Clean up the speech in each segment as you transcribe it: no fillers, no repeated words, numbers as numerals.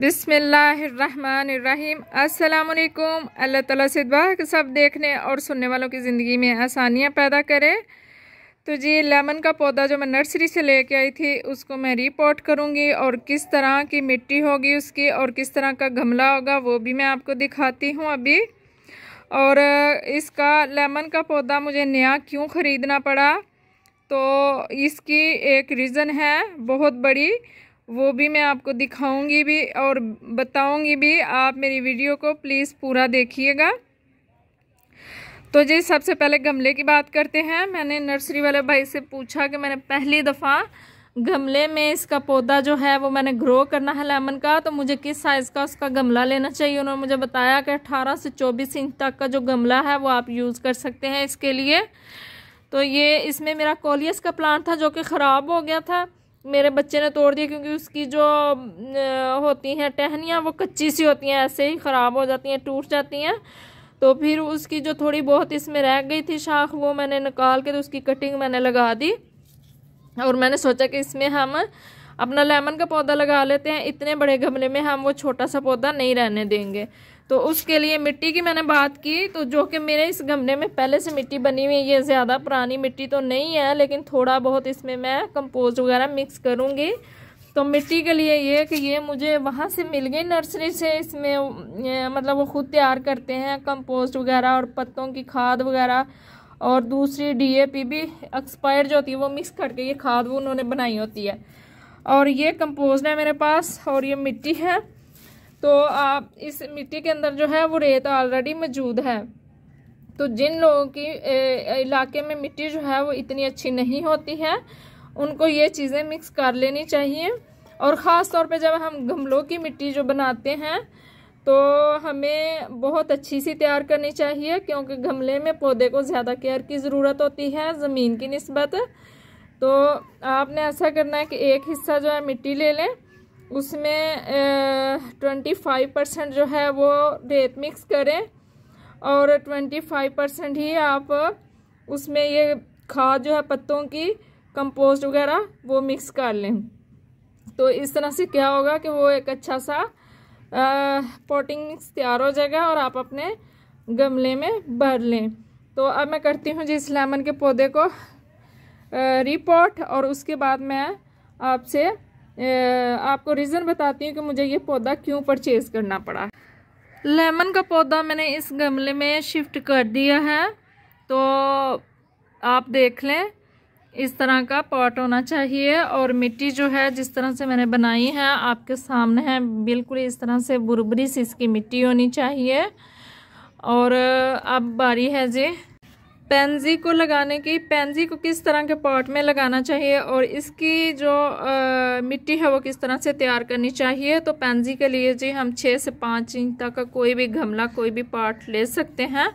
बिस्मिल्लाहिर्रहमानिर्रहीम। अस्सलामुअलैकुम। अल्लाह ताला से दुआ है कि सब देखने और सुनने वालों की ज़िंदगी में आसानियाँ पैदा करे। तो जी लेमन का पौधा जो मैं नर्सरी से लेके आई थी उसको मैं रिपोर्ट करूँगी और किस तरह की मिट्टी होगी उसकी और किस तरह का गमला होगा वो भी मैं आपको दिखाती हूँ अभी। और इसका लेमन का पौधा मुझे नया क्यों ख़रीदना पड़ा, तो इसकी एक रीज़न है बहुत बड़ी, वो भी मैं आपको दिखाऊंगी भी और बताऊंगी भी। आप मेरी वीडियो को प्लीज़ पूरा देखिएगा। तो जी सबसे पहले गमले की बात करते हैं। मैंने नर्सरी वाले भाई से पूछा कि मैंने पहली दफ़ा गमले में इसका पौधा जो है वो मैंने ग्रो करना है लेमन का, तो मुझे किस साइज़ का उसका गमला लेना चाहिए। उन्होंने मुझे बताया कि 18 से 24 इंच तक का जो गमला है वो आप यूज़ कर सकते हैं इसके लिए। तो ये इसमें मेरा कोलियस का प्लांट था जो कि ख़राब हो गया था, मेरे बच्चे ने तोड़ दिया क्योंकि उसकी जो होती हैं टहनियाँ वो कच्ची सी होती हैं, ऐसे ही ख़राब हो जाती हैं, टूट जाती हैं। तो फिर उसकी जो थोड़ी बहुत इसमें रह गई थी शाख वो मैंने निकाल के तो उसकी कटिंग मैंने लगा दी और मैंने सोचा कि इसमें हम अपना लेमन का पौधा लगा लेते हैं। इतने बड़े गमले में हम वो छोटा सा पौधा नहीं रहने देंगे। तो उसके लिए मिट्टी की मैंने बात की, तो जो कि मेरे इस गमले में पहले से मिट्टी बनी हुई है, ये ज़्यादा पुरानी मिट्टी तो नहीं है लेकिन थोड़ा बहुत इसमें मैं कंपोस्ट वगैरह मिक्स करूँगी। तो मिट्टी के लिए ये कि ये मुझे वहाँ से मिल गई नर्सरी से, इसमें मतलब वो खुद तैयार करते हैं कंपोस्ट वगैरह और पत्तों की खाद वगैरह और दूसरी DAP भी एक्सपायर्ड जो होती है वो मिक्स करके ये खाद वो उन्होंने बनाई होती है। और ये कंपोस्ट है मेरे पास और ये मिट्टी है। तो आप इस मिट्टी के अंदर जो है वो रेत ऑलरेडी मौजूद है। तो जिन लोगों की इलाके में मिट्टी जो है वो इतनी अच्छी नहीं होती है उनको ये चीज़ें मिक्स कर लेनी चाहिए। और ख़ास तौर पे जब हम गमलों की मिट्टी जो बनाते हैं तो हमें बहुत अच्छी सी तैयार करनी चाहिए क्योंकि गमले में पौधे को ज़्यादा केयर की ज़रूरत होती है ज़मीन की निस्बत। तो आपने ऐसा करना है कि एक हिस्सा जो है मिट्टी ले लें, उसमें 25% जो है वो रेत मिक्स करें और 25% ही आप उसमें ये खाद जो है पत्तों की कंपोस्ट वगैरह वो मिक्स कर लें। तो इस तरह से क्या होगा कि वो एक अच्छा सा पॉटिंग मिक्स तैयार हो जाएगा और आप अपने गमले में भर लें। तो अब मैं करती हूँ जी इस लेमन के पौधे को रिपोर्ट और उसके बाद मैं आपसे आपको रीज़न बताती हूँ कि मुझे ये पौधा क्यों परचेज़ करना पड़ा। लेमन का पौधा मैंने इस गमले में शिफ्ट कर दिया है। तो आप देख लें इस तरह का पॉट होना चाहिए और मिट्टी जो है जिस तरह से मैंने बनाई है आपके सामने है, बिल्कुल इस तरह से बुरबुरी सी इसकी मिट्टी होनी चाहिए। और अब बारी है जी पेंजी को लगाने की। पेंजी को किस तरह के पॉट में लगाना चाहिए और इसकी जो मिट्टी है वो किस तरह से तैयार करनी चाहिए। तो पेंजी के लिए जी हम 6 से 5 इंच तक का कोई भी गमला कोई भी पॉट ले सकते हैं।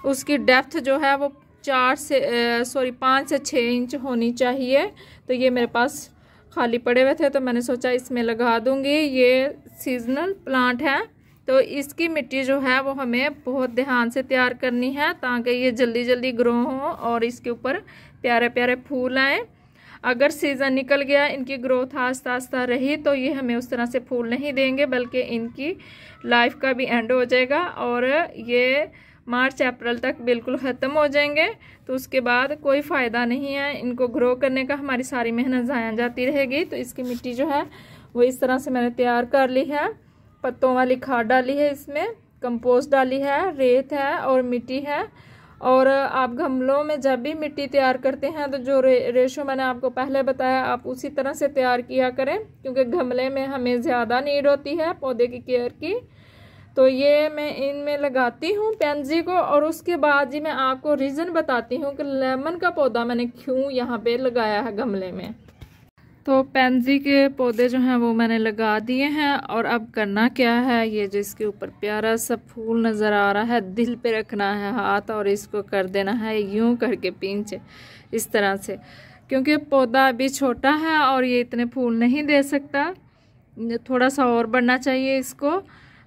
उसकी डेप्थ जो है वो 5 से 6 इंच होनी चाहिए। तो ये मेरे पास खाली पड़े हुए थे तो मैंने सोचा इसमें लगा दूंगी। ये सीजनल प्लांट है तो इसकी मिट्टी जो है वो हमें बहुत ध्यान से तैयार करनी है ताकि ये जल्दी जल्दी ग्रो हो और इसके ऊपर प्यारे प्यारे फूल आए। अगर सीज़न निकल गया इनकी ग्रोथ आस्ता आस्ता रही तो ये हमें उस तरह से फूल नहीं देंगे बल्कि इनकी लाइफ का भी एंड हो जाएगा और ये मार्च अप्रैल तक बिल्कुल ख़त्म हो जाएंगे। तो उसके बाद कोई फ़ायदा नहीं है इनको ग्रो करने का, हमारी सारी मेहनत ज़ाया जाती रहेगी। तो इसकी मिट्टी जो है वो इस तरह से मैंने तैयार कर ली है। पत्तों वाली खाद डाली है, इसमें कंपोस्ट डाली है, रेत है और मिट्टी है। और आप गमलों में जब भी मिट्टी तैयार करते हैं तो जो रेशो मैंने आपको पहले बताया आप उसी तरह से तैयार किया करें क्योंकि गमले में हमें ज़्यादा नीड होती है पौधे की केयर की। तो ये मैं इनमें लगाती हूँ पेंजी को और उसके बाद जी मैं आपको रीज़न बताती हूँ कि लेमन का पौधा मैंने क्यों यहाँ पे लगाया है गमले में। तो पेंजी के पौधे जो हैं वो मैंने लगा दिए हैं और अब करना क्या है, ये जो इसके ऊपर प्यारा सा फूल नज़र आ रहा है दिल पे रखना है हाथ और इसको कर देना है यूं करके पिंच इस तरह से, क्योंकि पौधा अभी छोटा है और ये इतने फूल नहीं दे सकता, थोड़ा सा और बढ़ना चाहिए इसको।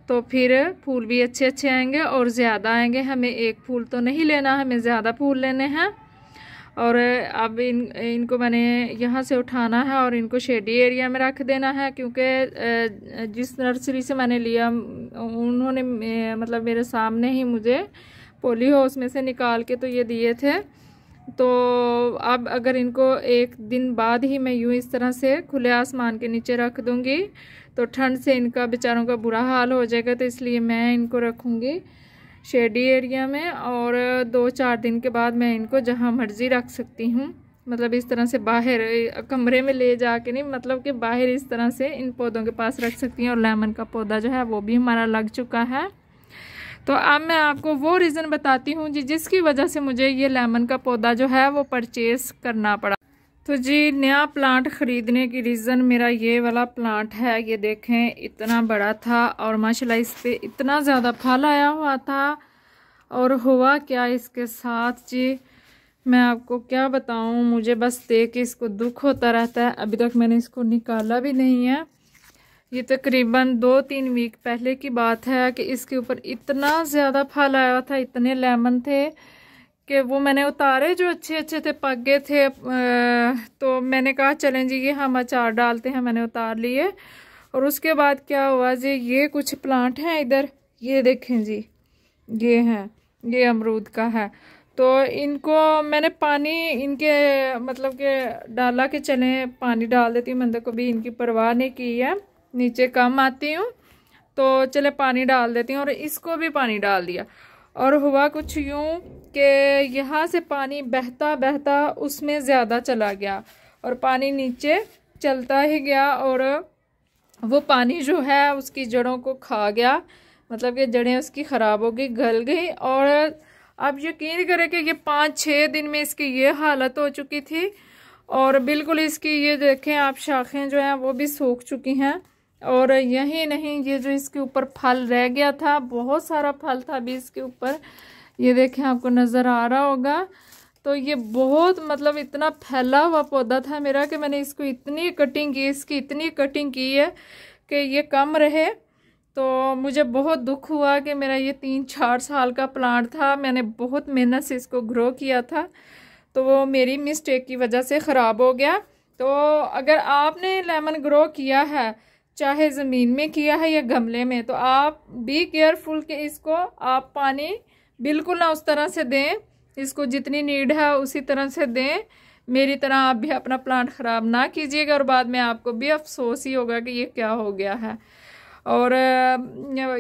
तो फिर फूल भी अच्छे अच्छे आएंगे और ज़्यादा आएंगे। हमें एक फूल तो नहीं लेना, हमें ज़्यादा फूल लेने हैं। और अब इनको मैंने यहाँ से उठाना है और इनको शेडी एरिया में रख देना है, क्योंकि जिस नर्सरी से मैंने लिया उन्होंने मतलब मेरे सामने ही मुझे पॉली हाउस में से निकाल के तो ये दिए थे। तो अब अगर इनको एक दिन बाद ही मैं यूँ इस तरह से खुले आसमान के नीचे रख दूँगी तो ठंड से इनका बेचारों का बुरा हाल हो जाएगा। तो इसलिए मैं इनको रखूँगी शेडी एरिया में, और 2-4 दिन के बाद मैं इनको जहाँ मर्ज़ी रख सकती हूँ, मतलब इस तरह से बाहर कमरे में ले जाके नहीं, मतलब कि बाहर इस तरह से इन पौधों के पास रख सकती हूँ। और लेमन का पौधा जो है वो भी हमारा लग चुका है। तो अब मैं आपको वो रीज़न बताती हूँ जी जिसकी वजह से मुझे ये लेमन का पौधा जो है वो परचेज़ करना पड़ा। तो जी नया प्लांट ख़रीदने की रीज़न मेरा ये वाला प्लांट है। ये देखें इतना बड़ा था और माशाल्लाह इस पे इतना ज़्यादा फल आया हुआ था। और हुआ क्या इसके साथ जी, मैं आपको क्या बताऊँ, मुझे बस देख के इसको दुख होता रहता है। अभी तक मैंने इसको निकाला भी नहीं है। ये तकरीबन 2-3 वीक पहले की बात है कि इसके ऊपर इतना ज़्यादा फल आया था, इतने लेमन थे कि वो मैंने उतारे जो अच्छे अच्छे थे, पक गए थे। तो मैंने कहा चलें जी ये हम अचार डालते हैं, मैंने उतार लिए। और उसके बाद क्या हुआ जी, ये कुछ प्लांट हैं इधर, ये देखें जी, ये हैं, ये अमरूद का है। तो इनको मैंने पानी इनके मतलब के डाला कि चलें पानी डाल देती हूँ, मैंने कभी इनकी परवाह नहीं की है, नीचे कम आती हूँ तो चले पानी डाल देती हूँ। और इसको भी पानी डाल दिया और हुआ कुछ यूँ कि यहाँ से पानी बहता बहता उसमें ज़्यादा चला गया और पानी नीचे चलता ही गया और वो पानी जो है उसकी जड़ों को खा गया, मतलब कि जड़ें उसकी ख़राब हो गई, गल गई। और अब यकीन करें कि ये 5-6 दिन में इसकी ये हालत हो चुकी थी और बिल्कुल इसकी ये देखें आप शाखें जो हैं वो भी सूख चुकी हैं। और यही नहीं, ये जो इसके ऊपर फल रह गया था, बहुत सारा फल था अभी इसके ऊपर, ये देखें आपको नज़र आ रहा होगा। तो ये बहुत मतलब इतना फैला हुआ पौधा था मेरा कि मैंने इसको इतनी कटिंग की, इसकी इतनी कटिंग की है कि ये कम रहे। तो मुझे बहुत दुख हुआ कि मेरा ये 3-4 साल का प्लांट था, मैंने बहुत मेहनत से इसको ग्रो किया था, तो वो मेरी मिस्टेक की वजह से ख़राब हो गया। तो अगर आपने लेमन ग्रो किया है, चाहे ज़मीन में किया है या गमले में, तो आप बी केयरफुल कि इसको आप पानी बिल्कुल ना उस तरह से दें, इसको जितनी नीड है उसी तरह से दें। मेरी तरह आप भी अपना प्लांट ख़राब ना कीजिएगा और बाद में आपको भी अफसोस ही होगा कि ये क्या हो गया है। और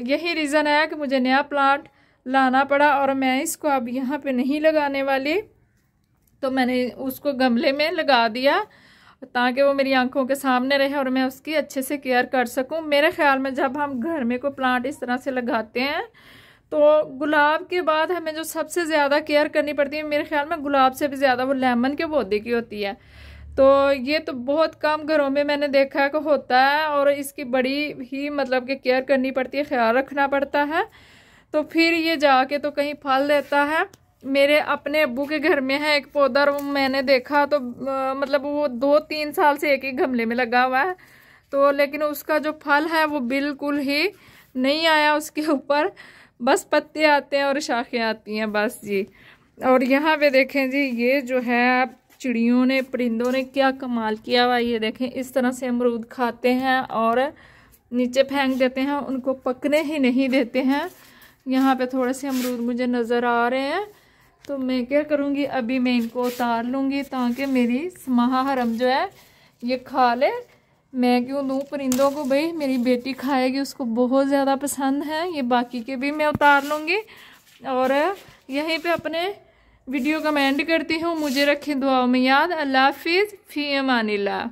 यही रीज़न है कि मुझे नया प्लांट लाना पड़ा और मैं इसको अब यहाँ पे नहीं लगाने वाली, तो मैंने उसको गमले में लगा दिया ताकि वो मेरी आंखों के सामने रहे और मैं उसकी अच्छे से केयर कर सकूं। मेरे ख्याल में जब हम घर में कोई प्लांट इस तरह से लगाते हैं तो गुलाब के बाद हमें जो सबसे ज़्यादा केयर करनी पड़ती है, मेरे ख्याल में गुलाब से भी ज़्यादा वो लेमन के पौधे की होती है। तो ये तो बहुत कम घरों में मैंने देखा है कि होता है और इसकी बड़ी ही मतलब कि केयर करनी पड़ती है, ख्याल रखना पड़ता है, तो फिर ये जाके तो कहीं फल देता है। मेरे अपने अब्बू के घर में है एक पौधा और मैंने देखा तो मतलब वो 2-3 साल से एक ही गमले में लगा हुआ है, तो लेकिन उसका जो फल है वो बिल्कुल ही नहीं आया उसके ऊपर, बस पत्ते आते हैं और शाखें आती हैं बस जी। और यहाँ पे देखें जी, ये जो है चिड़ियों ने, परिंदों ने क्या कमाल किया हुआ, ये देखें इस तरह से अमरूद खाते हैं और नीचे फेंक देते हैं, उनको पकने ही नहीं देते हैं। यहाँ पे थोड़े से अमरूद मुझे नज़र आ रहे हैं, तो मैं क्या करूँगी, अभी मैं इनको उतार लूँगी ताकि मेरी समाहा हरम जो है ये खा ले। मैं क्यों दूँ परिंदों को, भाई मेरी बेटी खाएगी, उसको बहुत ज़्यादा पसंद है। ये बाकी के भी मैं उतार लूँगी और यहीं पे अपने वीडियो कमेंट करती हूँ। मुझे रखें दुआओं में याद। अल्लाह हाफिज़, फ़ी अमानिल्लाह।